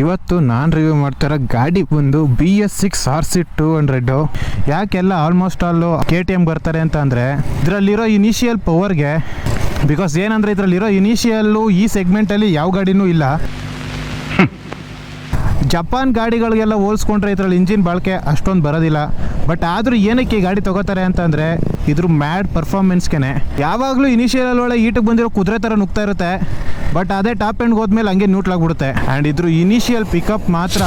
ಇವತ್ತು ನಾನು ರಿವ್ಯೂ ಮಾಡ್ತಾರೋ ಗಾಡಿ ಬಂದು BS6 RC 200. ಯಾಕೆಲ್ಲ ಆಲ್ಮೋಸ್ಟ್ ಆಲು KTM ಬರ್ತಾರೆ ಅಂತ ಅಂದರೆ ಇದರಲ್ಲಿರೋ ಇನಿಷಿಯಲ್ ಪವರ್ಗೆ. ಬಿಕಾಸ್ ಏನಂದರೆ ಇದರಲ್ಲಿರೋ ಇನಿಷಿಯಲ್ಲು ಈ ಸೆಗ್ಮೆಂಟಲ್ಲಿ ಯಾವ ಗಾಡಿನೂ ಇಲ್ಲ. ಜಪಾನ್ ಗಾಡಿಗಳಿಗೆಲ್ಲ ಹೋಲಿಸ್ಕೊಂಡ್ರೆ ಇದರಲ್ಲಿ ಇಂಜಿನ್ ಬಾಳಿಕೆ ಅಷ್ಟೊಂದು ಬರೋದಿಲ್ಲ. ಬಟ್ ಆದರೂ ಏನಕ್ಕೆ ಈ ಗಾಡಿ ತೊಗೋತಾರೆ ಅಂತಂದರೆ ಇದ್ರ ಮ್ಯಾಡ್ ಪರ್ಫಾರ್ಮೆನ್ಸ್ಗೆ. ಯಾವಾಗಲೂ ಇನಿಷಿಯಲ್ ಒಳಗೆ ಈಟಿಗೆ ಬಂದಿರೋ ಕುದುರೆ ಥರ ನುಗ್ತಾ ಇರುತ್ತೆ. ಬಟ್ ಅದೇ ಟಾಪ್ ಎಂಡ್ಗೆ ಹೋದ್ಮೇಲೆ ಹಂಗೆ ನ್ಯೂಟ್ಲಾಗ್ಬಿಡುತ್ತೆ. ಆ್ಯಂಡ್ ಇದ್ರ ಇನಿಷಿಯಲ್ ಪಿಕಪ್ ಮಾತ್ರ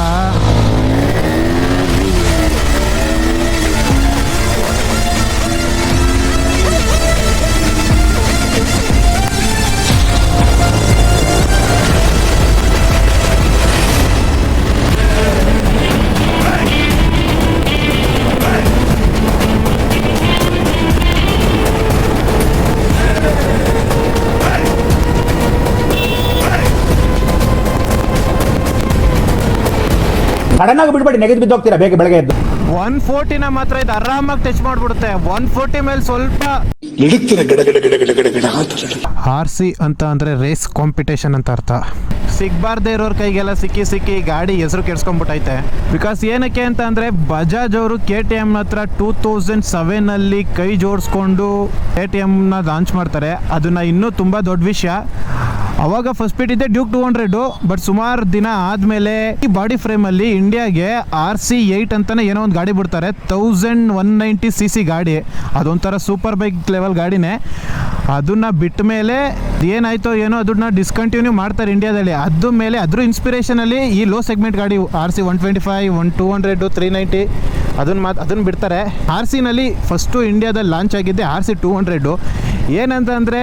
ಸಡನ್ ಆಗಿ ಬಿಡ್ಬೇಡಿ, ನೆಗೆದು ಬಿದ್ದೋಗ್ತೀರಾ ಬೇಗ ಬೆಳಗ್ಗೆ ಎದ್ದು. 140ನ ಮಾತ್ರ ಇದು ಆರಾಮಾಗಿ ಟಚ್ ಮಾಡಿಬಿಡುತ್ತೆ. 140 ಮೇಲೆ ಸ್ವಲ್ಪ RC ಅಂತ ಅಂದರೆ ರೇಸ್ ಕಾಂಪಿಟೇಷನ್ ಅಂತ ಅರ್ಥ. ಸಿಗಬಾರ್ದೇ ಇರೋರ ಕೈಗೆಲ್ಲ ಸಿಕ್ಕಿ ಗಾಡಿ ಹೆಸರು ಕೆಡ್ಸ್ಕೊಂಡ್ಬಿಟ್ಟೈತೆ. ಬಿಕಾಸ್ ಏನಕ್ಕೆ ಅಂತ ಅಂದರೆ ಬಜಾಜ್ ಅವರು KTM ಹತ್ರ 2007 ಕೈ ಜೋಡಿಸ್ಕೊಂಡು KTMನ ಲಾಂಚ್ ಮಾಡ್ತಾರೆ. ಅದನ್ನ ಇನ್ನೂ ತುಂಬ ದೊಡ್ಡ ವಿಷಯ. ಅವಾಗ ಫಸ್ಟ್ ಸ್ಪೀಡ್ ಇದೆ ಡ್ಯೂಕ್ 200. ಬಟ್ ಸುಮಾರು ದಿನ ಆದಮೇಲೆ ಈ ಬಾಡಿ ಫ್ರೇಮಲ್ಲಿ ಇಂಡಿಯಾಗೆ RC 8 ಅಂತಲೇ ಏನೋ ಒಂದು ಗಾಡಿ ಬಿಡ್ತಾರೆ. 1190cc ಗಾಡಿ. ಅದೊಂಥರ ಸೂಪರ್ ಬೈಕ್ ಲೆವೆಲ್ ಗಾಡಿನೇ. ಅದನ್ನು ಬಿಟ್ಟ ಮೇಲೆ ಏನಾಯ್ತೋ ಏನೋ ಅದನ್ನ ಡಿಸ್ಕಂಟಿನ್ಯೂ ಮಾಡ್ತಾರೆ ಇಂಡಿಯಾದಲ್ಲಿ. ಅದ್ರ ಮೇಲೆ ಅದ್ರ ಇನ್ಸ್ಪಿರೇಷನಲ್ಲಿ ಈ ಲೋ ಸೆಗ್ಮೆಂಟ್ ಗಾಡಿ RC 125, 200, 390 ಅದನ್ನು ಬಿಡ್ತಾರೆ. RCನಲ್ಲಿ ಫಸ್ಟು ಇಂಡಿಯಾದಲ್ಲಿ ಲಾಂಚ್ ಆಗಿದ್ದೆ RC 200. ಏನಂತಂದರೆ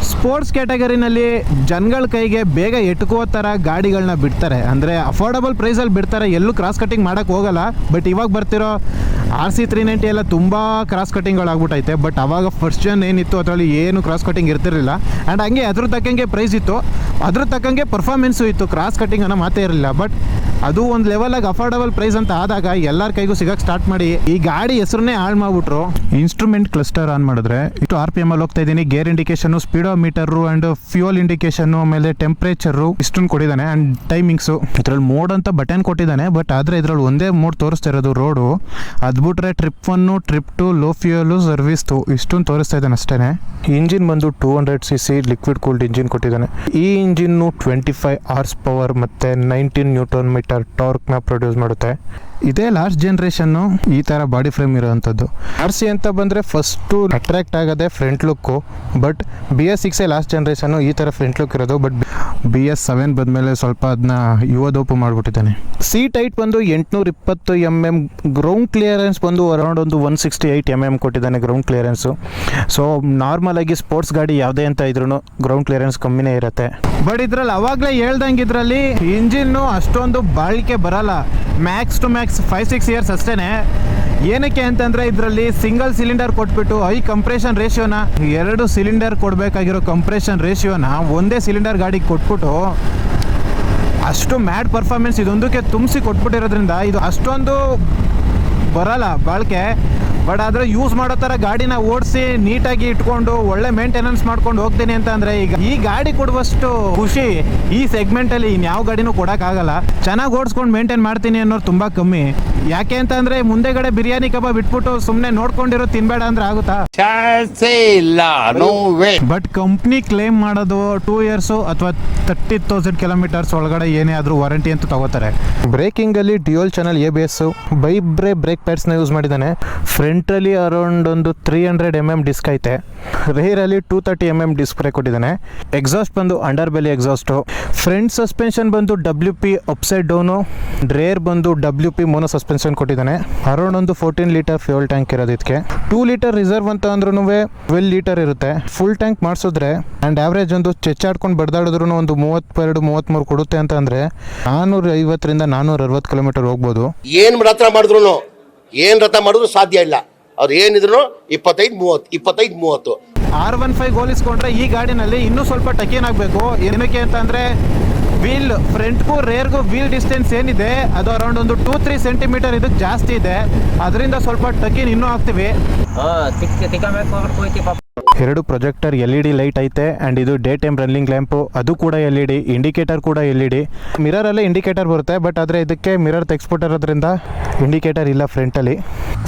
ಸ್ಪೋರ್ಟ್ಸ್ ಕ್ಯಾಟಗರಿನಲ್ಲಿ ಜನಗಳ ಕೈಗೆ ಬೇಗ ಎಟ್ಕೋ ಥರ ಗಾಡಿಗಳನ್ನ ಬಿಡ್ತಾರೆ. ಅಂದರೆ ಅಫೋರ್ಡಬಲ್ ಪ್ರೈಸಲ್ಲಿ ಬಿಡ್ತಾರೆ, ಎಲ್ಲೂ ಕ್ರಾಸ್ ಕಟ್ಟಿಂಗ್ ಮಾಡೋಕ್ಕೆ ಹೋಗಲ್ಲ. ಬಟ್ ಇವಾಗ ಬರ್ತಿರೋ RC 390 ಎಲ್ಲ ತುಂಬ ಕ್ರಾಸ್ ಕಟ್ಟಿಂಗ್ಗಳಾಗ್ಬಿಟ್ಟೈತೆ. ಬಟ್ ಅವಾಗ ಫಸ್ಟ್ ಜನ್ ಏನಿತ್ತು ಅದರಲ್ಲಿ ಏನು ಕ್ರಾಸ್ ಕಟ್ಟಿಂಗ್ ಇರ್ತಿರಲಿಲ್ಲ. ಆ್ಯಂಡ್ ಹಂಗೆ ಅದ್ರ ತಕ್ಕಂಗೆ ಪ್ರೈಸ್ ಇತ್ತು, ಅದ್ರ ತಕ್ಕಂಗೆ ಪರ್ಫಾರ್ಮೆನ್ಸು ಇತ್ತು. ಕ್ರಾಸ್ ಕಟ್ಟಿಂಗ್ ಅನ್ನೋ ಮಾತೇ ಇರಲಿಲ್ಲ. ಬಟ್ ಅದು ಒಂದು ಲೆವೆಲಾಗಿ ಅಫೋರ್ಡಬಲ್ ಪ್ರೈಸ್ ಅಂತ ಆದಾಗ ಎಲ್ಲರ ಕೈಗೂ ಸಿಗಕ್ಕೆ ಸ್ಟಾರ್ಟ್ ಮಾಡಿ ಈ ಗಾಡಿ ಹೆಸರನ್ನೇ ಹಾಳು ಮಾಡಿಬಿಟ್ರು. ಇನ್ಸ್ಟ್ರೂಮೆಂಟ್ ಕ್ಲಸ್ಟರ್ ಆನ್ ಮಾಡಿದ್ರೆ ಇಷ್ಟು RPM ಅಲ್ಲಿ ಹೋಗ್ತಾ ಇದ್ದೀನಿ. ಗೇರ್ ಇಂಡಿಕೇಶನು, ಸ್ಪೀಡೋಮೀಟರು ಆ್ಯಂಡ್ ಫ್ಯೂಯಲ್ ಇಂಡಿಕೇಶನ್ನು, ಆಮೇಲೆ ಟೆಂಪ್ರೇಚರು ಇಷ್ಟನ್ನು ಕೊಟ್ಟಿದ್ದಾನೆ. And timings. ಇದರಲ್ಲಿ ಮೋಡ್ ಅಂತ ಬಟನ್ ಕೊಟ್ಟಿದ್ದಾನೆ. ಬಟ್ ಆದರೆ ಇದರಲ್ಲಿ ಒಂದೇ ಮೋಡ್ ತೋರಿಸ್ತಾ ಇರೋದು ರೋಡು. ಅದು ಬಿಟ್ರೆ ಟ್ರಿಪ್ 1, ಟ್ರಿಪ್ 2, ಲೋ ಫ್ಯೂಯಲು, ಸರ್ವಿಸ್ದು ಇಷ್ಟೊಂದು ತೋರಿಸ್ತಾ ಇದ್ದಾನೆ ಅಷ್ಟೇ. ಇಂಜಿನ್ ಬಂದು 200cc ಲಿಕ್ವಿಡ್ ಕೂಲ್ಡ್ ಇಂಜಿನ್ ಕೊಟ್ಟಿದ್ದಾನೆ. ಈ ಇಂಜಿನ್ನು 25 HP ಮತ್ತು 19 Nm ಟಾರ್ಕ್ನ ಪ್ರೊಡ್ಯೂಸ್ ಮಾಡುತ್ತೆ. ಇದೇ ಲಾಸ್ಟ್ ಜನ್ರೇಷನ್ನು ಈ ಥರ ಬಾಡಿ ಫ್ರೇಮ್ ಇರೋವಂಥದ್ದು. RC ಅಂತ ಬಂದರೆ ಫಸ್ಟು ಅಟ್ರ್ಯಾಕ್ಟ್ ಆಗೋದೆ front look. But BS6 last generation ಈ ಥರ ಫ್ರಂಟ್ ಲುಕ್ ಇರೋದು. ಬಟ್ BS7 ಬಂದಮೇಲೆ ಸ್ವಲ್ಪ ಅದನ್ನ ಯುವದೋಪು ಮಾಡಿಬಿಟ್ಟಿದ್ದಾನೆ. ಸೀಟ್ ಹೈಟ್ ಬಂದು 820 mm, ಗ್ರೌಂಡ್ ಕ್ಲಿಯರೆನ್ಸ್ ಬಂದು ಅರೌಂಡ್ ಒಂದು 168 mm ಕೊಟ್ಟಿದ್ದಾನೆ ಗ್ರೌಂಡ್ ಕ್ಲಿಯರೆನ್ಸು. ಸೊ ನಾರ್ಮಲ್ ಆಗಿ ಸ್ಪೋರ್ಟ್ಸ್ ಗಾಡಿ ಯಾವುದೇ ಅಂತ ಇದ್ರೂ ಗ್ರೌಂಡ್ ಕ್ಲಿಯರೆನ್ಸ್ ಕಮ್ಮಿನೇ ಇರುತ್ತೆ. ಬಟ್ ಇದರಲ್ಲಿ ಅವಾಗಲೇ ಹೇಳ್ದಂಗೆ ಇದರಲ್ಲಿ ಇಂಜಿನ್ನು ಅಷ್ಟೊಂದು ಬಾಳಿಕೆ ಬರಲ್ಲ. ಮ್ಯಾಕ್ಸ್ ಟು ಮ್ಯಾಕ್ಸ್ 5-6 ಇಯರ್ಸ್ ಅಷ್ಟೇ. ಏನಕ್ಕೆ ಅಂತಂದರೆ ಇದರಲ್ಲಿ ಸಿಂಗಲ್ ಸಿಲಿಂಡರ್ ಕೊಟ್ಬಿಟ್ಟು ಹೈ ಕಂಪ್ರೆಷನ್ ರೇಷಿಯೋನ, 2 ಸಿಲಿಂಡರ್ ಕೊಡಬೇಕಾಗಿರೋ ಕಂಪ್ರೆಷನ್ ರೇಷಿಯೋನ ಒಂದೇ ಸಿಲಿಂಡರ್ ಗಾಡಿಗೆ ಕೊಟ್ಬಿಟ್ಟು ಅಷ್ಟು ಮ್ಯಾಡ್ ಪರ್ಫಾರ್ಮೆನ್ಸ್ ಇದೊಂದಕ್ಕೆ ತುಂಬಿಸಿ ಕೊಟ್ಬಿಟ್ಟಿರೋದ್ರಿಂದ ಇದು ಅಷ್ಟೊಂದು ಬರಲ್ಲ ಬಾಳಿಕೆ. ಬಟ್ ಆದರೆ ಯೂಸ್ ಮಾಡೋ ಥರ ಗಾಡಿನ ಓಡಿಸಿ ನೀಟಾಗಿ ಇಟ್ಕೊಂಡು ಒಳ್ಳೆ ಮೇಂಟೆನೆನ್ಸ್ ಮಾಡ್ಕೊಂಡು ಹೋಗ್ತೀನಿ ಅಂತ ಅಂದರೆ ಈಗ ಈ ಗಾಡಿ ಕೊಡುವಷ್ಟು ಖುಷಿ ಈ ಸೆಗ್ಮೆಂಟಲ್ಲಿ ಇನ್ಯಾವ ಗಾಡಿನೂ ಕೊಡೋಕ್ಕಾಗಲ್ಲ. ಚೆನ್ನಾಗಿ ಓಡಿಸ್ಕೊಂಡು ಮೇಂಟೈನ್ ಮಾಡ್ತೀನಿ ಅನ್ನೋರು ತುಂಬ ಕಮ್ಮಿ. ಯಾಕೆ ಅಂತ ಅಂದರೆ ಮುಂದೆಗಡೆ ಬಿರಿಯಾನಿ ಕಬಾಬ್ ಬಿಟ್ಬಿಟ್ಟು ಸುಮ್ಮನೆ ನೋಡ್ಕೊಂಡಿರೋ ತಿನ್ಬೇಡ ಅಂದ್ರೆ ಆಗುತ್ತಾ? ಬಟ್ ಕಂಪ್ನಿ ಕ್ಲೇಮ್ ಮಾಡೋದು 2 years ಅಥವಾ 30,000 kilometers ಒಳಗಡೆ ಏನೇ ಆದರೂ ವಾರಂಟಿ ಅಂತ ತಗೋತಾರೆ. ಬ್ರೇಕಿಂಗಲ್ಲಿ dual channel ABS, Bybre brake ಪ್ಯಾಡ್ಸ್ನ ಯೂಸ್ ಮಾಡಿದ್ದಾನೆ. ಫ್ರಂಟಲ್ಲಿ ಅರೌಂಡ್ ಒಂದು 300 mm ಡಿಸ್ಕ್ ಐತೆ. ರೇರಲ್ಲಿ 230 mm ಡಿಸ್ಕ್ ಬ್ರೇಕ್ ಕೊಟ್ಟಿದ್ದಾನೆ. ಎಕ್ಸಾಸ್ಟ್ ಬಂದು under belly exhaust. Front suspension ಬಂದು WP ಅಪ್ಸೈಡ್ ಡೌನು. ರೇರ್ ಬಂದು WP ಮೋನೋ ಸಸ್ಪೆನ್ಷನ್ ಕೊಟ್ಟಿದ್ದಾನೆ. ಅರೌಂಡ್ ಒಂದು 14 ಲೀಟರ್ ಫ್ಯೂಯಲ್ ಟ್ಯಾಂಕ್ ಇರೋದು. ಇದಕ್ಕೆ 2 ಲೀಟರ್ ರಿಸರ್ವ್ ಅಂತ ಅಂದ್ರೂ 12 ಲೀಟರ್ ಇರುತ್ತೆ. ಫುಲ್ ಟ್ಯಾಂಕ್ ಮಾಡಿಸಿದ್ರೆ ಆ್ಯಂಡ್ ಆವ್ರೇಜ್ ಒಂದು ಚೆಚ್ಚಾಡ್ಕೊಂಡು ಬಡ್ದಾಡಿದ್ರು ಒಂದು 32-33 ಕೊಡುತ್ತೆ ಅಂತ ಅಂದರೆ 450ರಿಂದ 460 ಕಿಲೋಮೀಟರ್ ಹೋಗ್ಬೋದು. ಏನು ರಥ ಮಾಡಿದ್ರು ಸಾಧ್ಯ ಇಲ್ಲ. ಅವ್ರು ಏನಿದ್ರು 25-30 R15 ಹೋಲಿಸ್ಕೊಂಡ್ರೆ ಈ ಗಾಡಿನಲ್ಲಿ ಇನ್ನೂ ಸ್ವಲ್ಪ ಟಕೇನ್ ಆಗಬೇಕು. ಏನಕ್ಕೆ ಅಂತ ಅಂದರೆ ವೀಲ್ ಫ್ರಂಟ್ಗೂ ರೇರ್ಗೂ ವೀಲ್ ಡಿಸ್ಟೆನ್ಸ್ ಏನಿದೆ ಅದು ಅರೌಂಡ್ ಒಂದು 2-3 ಸೆಂಟಿಮೀಟರ್ ಇದಕ್ಕೆ ಜಾಸ್ತಿ ಇದೆ. ಅದರಿಂದ ಸ್ವಲ್ಪ ಟಕೇನ್ ಇನ್ನೂ ಆಗ್ತೀವಿ. ಎರಡು ಪ್ರೊಜೆಕ್ಟರ್ LED ಲೈಟ್ ಐತೆ ಆ್ಯಂಡ್ ಇದು ಡೇ ಟೈಮ್ ರನ್ನಿಂಗ್ ಲ್ಯಾಂಪು, ಅದು ಕೂಡ LED, ಇಂಡಿಕೇಟರ್ ಕೂಡ LED. ಮಿರರಲ್ಲೇ ಇಂಡಿಕೇಟರ್ ಬರುತ್ತೆ, ಬಟ್ ಆದರೆ ಇದಕ್ಕೆ ಮಿರರ್ ತೆಗೆಸ್ಬಿಟ್ಟಿರೋದ್ರಿಂದ ಇಂಡಿಕೇಟರ್ ಇಲ್ಲ ಫ್ರಂಟಲ್ಲಿ.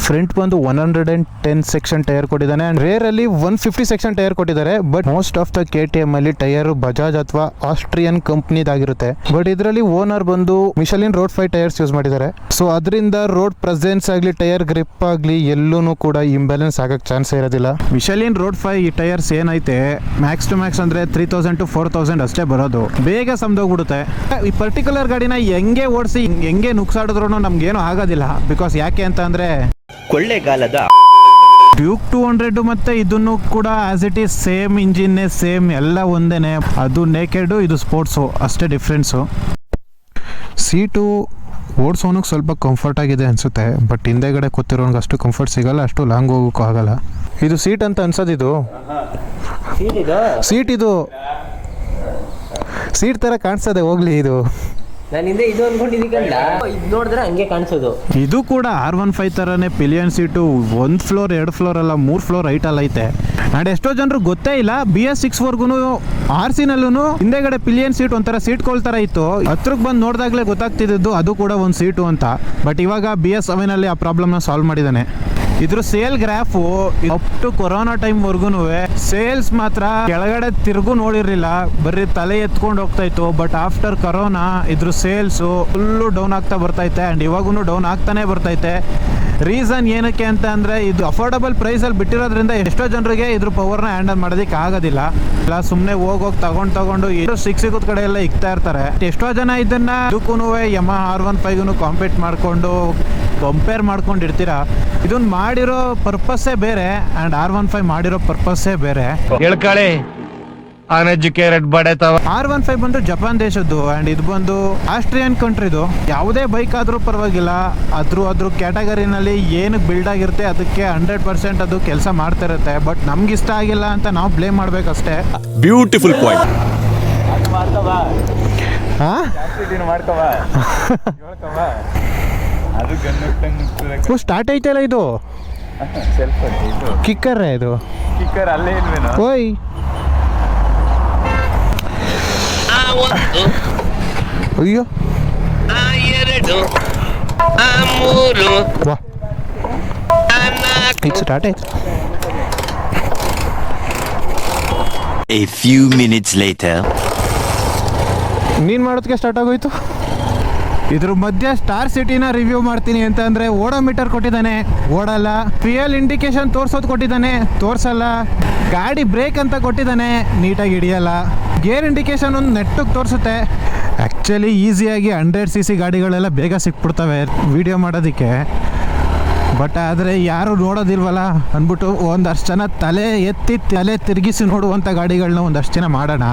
ಫ್ರಂಟ್ ಬಂದು 110 ಸೆಕ್ಷನ್ ಟೈರ್ ಕೊಟ್ಟಿದ್ದಾನೆ ಆ್ಯಂಡ್ ರೇರಲ್ಲಿ 150 ಸೆಕ್ಷನ್ ಟೈರ್ ಕೊಟ್ಟಿದ್ದಾರೆ. But most of the KTM ಅಲ್ಲಿ ಟೈರ್ ಬಜಾಜ್ ಅಥವಾ ಆಸ್ಟ್ರಿಯನ್ ಕಂಪ್ನಿದಾಗಿರುತ್ತೆ. ಬಟ್ ಇದರಲ್ಲಿ ಓನರ್ ಬಂದು ಮಿಶಲಿನ್ ರೋಡ್ 5 ಟೈರ್ಸ್ ಯೂಸ್ ಮಾಡಿದ್ದಾರೆ. ಸೊ ಅದರಿಂದ ರೋಡ್ ಪ್ರೆಸೆನ್ಸ್ ಆಗಲಿ ಟೈರ್ ಗ್ರಿಪ್ ಆಗಲಿ ಎಲ್ಲೂ ಕೂಡ ಇಂಬ್ಯಾಲೆನ್ಸ್ ಆಗಕ್ಕೆ ಚಾನ್ಸ್ ಇರೋದಿಲ್ಲ. ಮಿಶಲಿನ್ ರೋಡ್ 5 ಈ ಟೈರ್ಸ್ ಏನೈತೆ ಮ್ಯಾಕ್ಸ್ ಟು ಮ್ಯಾಕ್ಸ್ ಅಂದರೆ 3000 to 4000 ಅಷ್ಟೇ ಬರೋದು, ಬೇಗ ಸಮದೋಗ್ಬಿಡುತ್ತೆ. ಈ ಪರ್ಟಿಕ್ಯುಲರ್ ಗಾಡಿನ ಹೆಂಗೆ ಓಡಿಸಿ ಹೆಂಗೆ ನುಗ್ಸಾಡಿದ್ರು ನಮ್ಗೇನು ಆಗೋದಿಲ್ಲ. ಬಿಕಾಸ್ ಯಾಕೆ ಅಂತ ಅಂದರೆ ಕೊಳ್ಳೆಗಾಲದ ಡ್ಯೂಕ್ 200 ಮತ್ತೆ ಇದನ್ನು ಕೂಡ ಆಸ್ ಇಟ್ ಈಸ್ ಸೇಮ್ ಇಂಜಿನ್ನೇ, ಸೇಮ್ ಎಲ್ಲ ಒಂದೇನೆ. ಅದು ನೇಕೆಡು, ಇದು ಸ್ಪೋರ್ಟ್ಸು, ಅಷ್ಟೇ ಡಿಫ್ರೆನ್ಸು. ಸೀಟು ಓಡಿಸೋನಕ್ಕೆ ಸ್ವಲ್ಪ ಕಂಫರ್ಟ್ ಆಗಿದೆ ಅನಿಸುತ್ತೆ, ಬಟ್ ಹಿಂದೆಗಡೆ ಕೂತಿರೋನ್ಗೆ ಅಷ್ಟು ಕಂಫರ್ಟ್ ಸಿಗಲ್ಲ, ಅಷ್ಟು ಲಾಂಗ್ ಹೋಗೋಕ್ಕೂ ಆಗಲ್ಲ. ಇದು ಸೀಟ್ ಅಂತ ಅನ್ಸೋದಿದು ಸೀಟ್ ಥರ ಕಾಣಿಸ್ತದೆ ಹೋಗ್ಲಿ. ಇದು ನಾನು ಹಿಂದೆ ಇದು ಅನ್ಕೊಂಡಿದ್ದೀಗಲ್ಲ, ಇದು ನೋಡಿದ್ರೆ ಹಂಗೆ ಕಾಣಿಸೋದು. ಇದು ಕೂಡ R15 ಥರನೇ ಪಿಲಿಯನ್ ಸೀಟು. 1 ಫ್ಲೋರ್ 2 ಫ್ಲೋರ್ ಅಲ್ಲ 3 ಫ್ಲೋರ್ ಹೈಟಲ್ಲಿ ಐತೆ. ಆ್ಯಂಡ್ ಎಷ್ಟೋ ಜನರು ಗೊತ್ತೇ ಇಲ್ಲ, BS6ವರ್ಗೂ RC-ನಲ್ಲೂ ಹಿಂದೆಗಡೆ ಪಿಲಿಯನ್ ಸೀಟ್ ಒಂಥರ ಸೀಟ್ ಥರ ಇತ್ತು. ಹತ್ರಕ್ಕೆ ಬಂದು ನೋಡಿದಾಗಲೇ ಗೊತ್ತಾಗ್ತಿದ್ದು ಅದು ಕೂಡ ಒಂದು ಸೀಟು ಅಂತ. ಬಟ್ ಇವಾಗ BS7ಅಲ್ಲಿ ಆ ಪ್ರಾಬ್ಲಮ್ನ ಸಾಲ್ವ್ ಮಾಡಿದ್ದಾನೆ. ಇದ್ರ sale graph up to corona ಟೈಮ್ವರೆಗೂ ಸೇಲ್ಸ್ ಮಾತ್ರ ಕೆಳಗಡೆ ತಿರುಗು ನೋಡಿರಲಿಲ್ಲ, ಬರೀ ತಲೆ ಎತ್ಕೊಂಡು ಹೋಗ್ತಾ ಇತ್ತು. ಬಟ್ ಆಫ್ಟರ್ ಕೊರೋನಾ ಇದ್ರ ಸೇಲ್ಸು ಫುಲ್ಲು ಡೌನ್ ಆಗ್ತಾ ಬರ್ತೈತೆ ಆ್ಯಂಡ್ ಇವಾಗೂ ಡೌನ್ ಆಗ್ತಾನೆ ಬರ್ತೈತೆ. ರೀಸನ್ ಏನಕ್ಕೆ ಅಂತ ಅಂದರೆ ಇದು ಅಫೋರ್ಡಬಲ್ ಪ್ರೈಸಲ್ಲಿ ಬಿಟ್ಟಿರೋದ್ರಿಂದ ಎಷ್ಟೋ ಜನರಿಗೆ ಇದ್ರ ಪವರ್ನ ಹ್ಯಾಂಡಲ್ ಮಾಡೋದಕ್ಕೆ ಆಗೋದಿಲ್ಲ. ಇಲ್ಲ ಸುಮ್ಮನೆ ಹೋಗೋಗಿ ತಗೊಂಡು ಎಷ್ಟು ಸಿಗೋದ್ ಕಡೆ ಎಲ್ಲ ಇಕ್ತಾ ಇರ್ತಾರೆ. ಎಷ್ಟೋ ಜನ ಇದನ್ನ ಇದಕ್ಕೂ Yamaha R15ಗೂ ಕಂಪೇರ್ ಮಾಡ್ಕೊಂಡಿರ್ತೀರಾ. ಇದನ್ನ ಮಾಡಿರೋ ಪರ್ಪಸ್ಸೇ ಬೇರೆ ಆ್ಯಂಡ್ R15 ಮಾಡಿರೋ ಪರ್ಪಸ್ಸೇ ಬೇರೆ. ಹೇಳ್ಕಳಿ ಅನ್ಎಜುಕೇಟೆಡ್ ಬಡೇತವ. R15 ಬಂದು ಜಪಾನ್ ದೇಶದ್ದು ಆ್ಯಂಡ್ ಇದು ಬಂದು ಆಸ್ಟ್ರಿಯನ್ ಕಂಟ್ರಿದು. ಯಾವುದೇ ಬೈಕ್ ಆದರೂ ಪರವಾಗಿಲ್ಲ, ಅದ್ರ ಕ್ಯಾಟಗರಿನಲ್ಲಿ ಏನು ಬಿಲ್ಡ್ ಆಗಿರುತ್ತೆ ಅದಕ್ಕೆ 100% ಅದು ಕೆಲಸ ಮಾಡ್ತಾ ಇರುತ್ತೆ. ಬಟ್ ನಮ್ಗೆ ಇಷ್ಟ ಆಗಿಲ್ಲ ಅಂತ ನಾವು ಬ್ಲೇಮ್ ಮಾಡ್ಬೇಕಷ್ಟೇ. Beautiful point. ಸ್ಟಾರ್ಟ್ ಐತಲ್ಲ ಇದು ಕಿಕ್ಕರ್, ಇದು ಕಿಕ್ಕರ್ ಅಲ್ಲೇ ಇಲ್ವೇನೋ. ಓಯ್ ಅಯ್ಯೋ ವಾ ಇದು ಸ್ಟಾರ್ಟ್ ಆಯ್ತು. A few minutes later. ನೀನು ಮಾಡೋದಕ್ಕೆ ಸ್ಟಾರ್ಟ್ ಆಗೋಯ್ತು. ಇದ್ರ ಮಧ್ಯೆ ಸ್ಟಾರ್ ಸಿಟಿನ ರಿವ್ಯೂ ಮಾಡ್ತೀನಿ ಅಂತ ಅಂದರೆ ಓಡೋಮೀಟರ್ ಕೊಟ್ಟಿದ್ದಾನೆ, ಓಡಲ್ಲ. ಫ್ಯೂಯಲ್ ಇಂಡಿಕೇಶನ್ ತೋರಿಸೋದು ಕೊಟ್ಟಿದ್ದಾನೆ, ತೋರಿಸಲ್ಲ. ಗಾಡಿ ಬ್ರೇಕ್ ಅಂತ ಕೊಟ್ಟಿದ್ದಾನೆ, ನೀಟಾಗಿ ಹಿಡಿಯಲ್ಲ. ಗೇರ್ ಇಂಡಿಕೇಶನ್ ಒಂದು ನೆಟ್ಟಿಗೆ ತೋರಿಸುತ್ತೆ. ಆ್ಯಕ್ಚುಲಿ ಈಸಿಯಾಗಿ 100cc ಗಾಡಿಗಳೆಲ್ಲ ಬೇಗ ಸಿಕ್ಬಿಡ್ತವೆ ವಿಡಿಯೋ ಮಾಡೋದಕ್ಕೆ. ಬಟ್ ಆದರೆ ಯಾರು ನೋಡೋದಿಲ್ವಲ್ಲ ಅಂದ್ಬಿಟ್ಟು ಒಂದಷ್ಟು ಜನ ತಲೆ ಎತ್ತಿ ತಲೆ ತಿರುಗಿಸಿ ನೋಡುವಂಥ ಗಾಡಿಗಳನ್ನ ಒಂದಷ್ಟು ಜನ ಮಾಡೋಣ.